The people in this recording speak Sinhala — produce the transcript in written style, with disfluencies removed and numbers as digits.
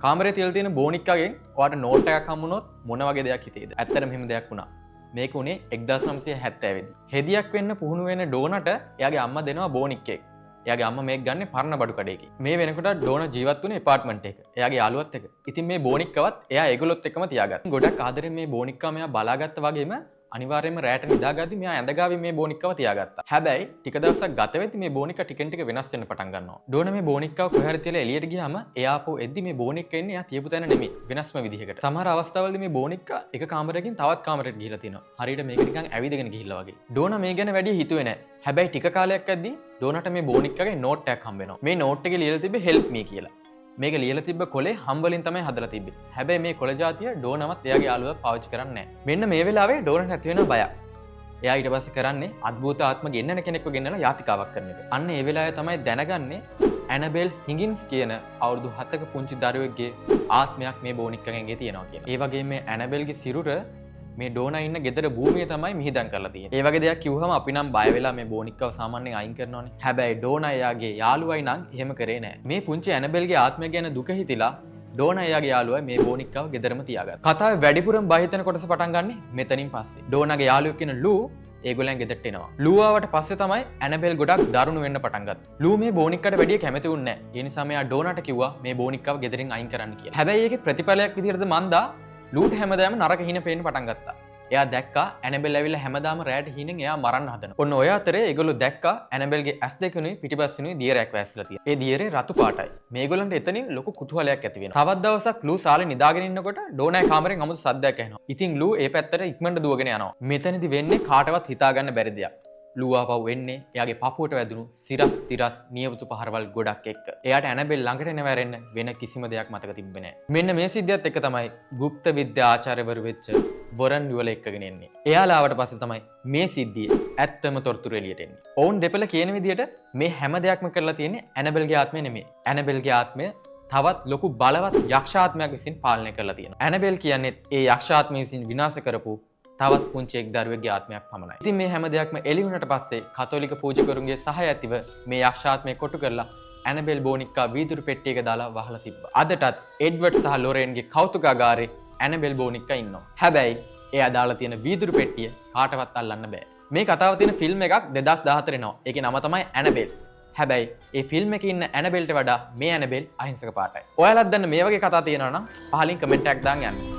කාමරේ තියලා තියෙන බෝනික්කාගෙන් ඔයාට නෝට් එකක් හම්බුනොත් මොන වගේ දෙයක් හිතේද? ඇත්තටම මෙහෙම දෙයක් වුණා. මේක උනේ 1970 දී. හෙදියක් වෙන්න පුහුණු වෙන ඩෝනට එයාගේ අම්මා දෙනවා බෝනික් එකක්. එයාගේ අම්මා මේක ගන්නේ පරණ බඩු කඩේකින්. මේ වෙනකොට ඩෝන ජීවත් වුණේ ඇපාර්ට්මන්ට් එක. එයාගේ යාළුවත් එක්ක. ඉතින් මේ බෝනික්කවත් එයා ඒගොල්ලොත් එක්කම තියාගත්තා. ගොඩක් ආදරෙන් මේ බෝනික්කා මෙයා බලාගත්තා වගේම අනිවාර්යයෙන්ම රැට නිදාගද්දි මෙයා ඇඳගාවේ මේ බෝනික්කව තියාගත්තා. හැබැයි ටික දවසක් ගත වෙද්දි මේ බෝනික්කා ටිකෙන් ටික වෙනස් වෙන්න පටන් ගන්නවා. ඩෝන මේ බෝනික්කාව කොහේ හරි තියලා එළියට ගියාම එයා ආපහු එද්දි මේ බෝනික්කා ඉන්නේ එයා තියපු තැන නෙමෙයි. වෙනස්ම විදිහකට. සමහර අවස්ථාවලදී මේ බෝනික්කා එක කාමරයකින් තවත් කාමරයකට ගිහිලා තියෙනවා. හරියට මේක නිකන් ඇවිදගෙන ගිහිල්ලා වගේ. ඩෝන මේ ගැන වැඩි හිතුවේ නැහැ. හැබැයි ටික කාලයක් ඇද්දි ඩෝනට මේ බෝනික්කාගේ නෝට් එකක් හම්බ වෙනවා. මේ නෝට් එකේ ලියලා තිබ්බේ help me කියලා. මේක ලියලා තිබ්බ කොලේ හම්බලින් තමයි හදලා තිබ්බේ. හැබැයි මේ කොළ జాතිය ඩෝනවත් එයාගේ යාළුවා පාවිච්චි කරන්නේ නැහැ. මෙන්න මේ වෙලාවේ ඩෝනට ඇති වෙන බය. එයා ඊට පස්සේ කරන්නේ අద్භූත ආත්ම ගෙන්නන කෙනෙක්ව ගෙන්නලා යාතිකාවක් කරන එක. අන්න ඒ වෙලාවේ තමයි දැනගන්නේ ඇනබෙල් හිගින්ස් කියන අවුරුදු 7ක පුංචි දරුවෙක්ගේ ආත්මයක් මේ බෝනික්කගෙන්ගේ තියෙනවා කියලා. ඒ වගේම මේ ඇනබෙල්ගේ සිරුර මේ ඩෝනා ඉන්න ගෙදර භූමිය තමයි මිහිදන් කරලා තියෙන්නේ. ඒ වගේ දෙයක් කිව්වම අපි නම් බය වෙලා මේ බෝනික්කව සාමාන්‍යයෙන් අයින් කරනවානේ. හැබැයි ඩෝනා එයාගේ යාළුවයි නම් එහෙම කරේ නැහැ. මේ පුංචි ඇනබෙල්ගේ ආත්මය ගැන දුක හිතිලා ඩෝනා එයාගේ යාළුවා මේ බෝනික්කව ගෙදරම තියාගත්තා. කතාවේ වැඩිපුරම බය හිතෙන කොටස පටන් ගන්නෙ මෙතනින් පස්සේ. ඩෝනාගේ යාළුවෙක් කියන ලූ ඒගොල්ලන් ගෙදරට එනවා. ලූ ආවට පස්සේ තමයි ඇනබෙල් ගොඩක් දරුණු වෙන්න පටන් ගත්තේ. ලූ මේ බෝනික්කට වැඩිය කැමති වුණේ නැහැ. ඒ නිසා මෙයා ඩෝනාට කිව්වා මේ බෝනික්කව ගෙදරින් අයින් කරන්න කියලා. හැබැයි ඒකේ ප්‍රතිඵලයක් විදිහට මන්දා ලූට හැමදාම නරක හිණ පේන්න පටන් ගත්තා. එයා දැක්කා ඇනබෙල් ඇවිල්ලා හැමදාම රැට හිණෙන් එයා මරන්න හදනවා. ඔන්න ඔය අතරේ ඒගොල්ලෝ දැක්කා ඇනබෙල්ගේ ඇස් දෙකනුයි පිටිපස්සෙනුයි දියරයක් වැස්සලා තියෙනවා. ඒ දියරේ රතු පාටයි. මේගොල්ලන්ට එතනින් ලොකු කුතුහලයක් ඇති වෙනවා. තවත් දවසක් ලූ සාලේ නිදාගෙන ඉන්නකොට ඩෝනාගේ කාමරෙන් අමුතු සද්දයක් ඇහෙනවා. ඉතින් ලූ ඒ පැත්තට ඉක්මනට දුවගෙන යනවා. මෙතනදි වෙන්නේ කාටවත් හිතා ගන්න බැරි දෙයක්. ලූ ආපහු වෙන්නේ එයාගේ පපුවට වැදුණු සිරස් තිරස් නියපොතු පහරවල් ගොඩක් එක්ක. එයාට ඇනබෙල් ළඟට නැවැරෙන්න වෙන කිසිම දෙයක් මතක තිබ්බේ නැහැ. මෙන්න මේ සිද්ධියත් එක්ක තමයි গুপ্ত විද්‍යා ආචාර්යවරු වෙච්ච වොරන් යුවල එක්කගෙන එන්නේ. එයාලා ආවට පස්සේ තමයි මේ සිද්ධියේ ඇත්තම තොරතුරු එළියට එන්නේ. ඔවුන් දෙපළ කියන විදිහට මේ හැම දෙයක්ම කරලා තියෙන්නේ ඇනබෙල්ගේ ආත්මය නෙමෙයි. ඇනබෙල්ගේ ආත්මය තවත් ලොකු බලවත් යක්ෂාත්මයක් විසින් පාලනය කරලා තියෙනවා. ඇනබෙල් කියන්නේ ඒ යක්ෂාත්මය විසින් විනාශ කරපු තවත් පුංචි එක් දරුවෙක්ගේ ආත්මයක් පමණයි. ඉතින් මේ හැම දෙයක්ම එළි වුණාට පස්සේ කතෝලික පූජකවරුන්ගේ සහය ඇතිව මේ යක්ෂාත්මය කොටු කරලා ඇනබෙල් බෝනික්කා වීදුරු පෙට්ටියක දාලා වහලා තිබ්බා. අදටත් එඩ්වඩ් සහ ලොරේන්ගේ කෞතුකාගාරේ ඇනබෙල් බෝනික්කා ඉන්නවා. හැබැයි එයා දාලා තියෙන වීදුරු පෙට්ටිය කාටවත් අල්ලන්න බෑ. මේ කතාව තියෙන ෆිල්ම් එකක් 2014 එනවා. ඒකේ නම තමයි ඇනබෙල්. හැබැයි ඒ ෆිල්ම් එකේ ඉන්න ඇනබෙල්ට වඩා මේ ඇනබෙල් අහිංසක පාටයි. ඔයාලත් දන්න මේ වගේ කතා තියෙනවා නම් පහලින් කමෙන්ට් එකක් දාන්න යන්න.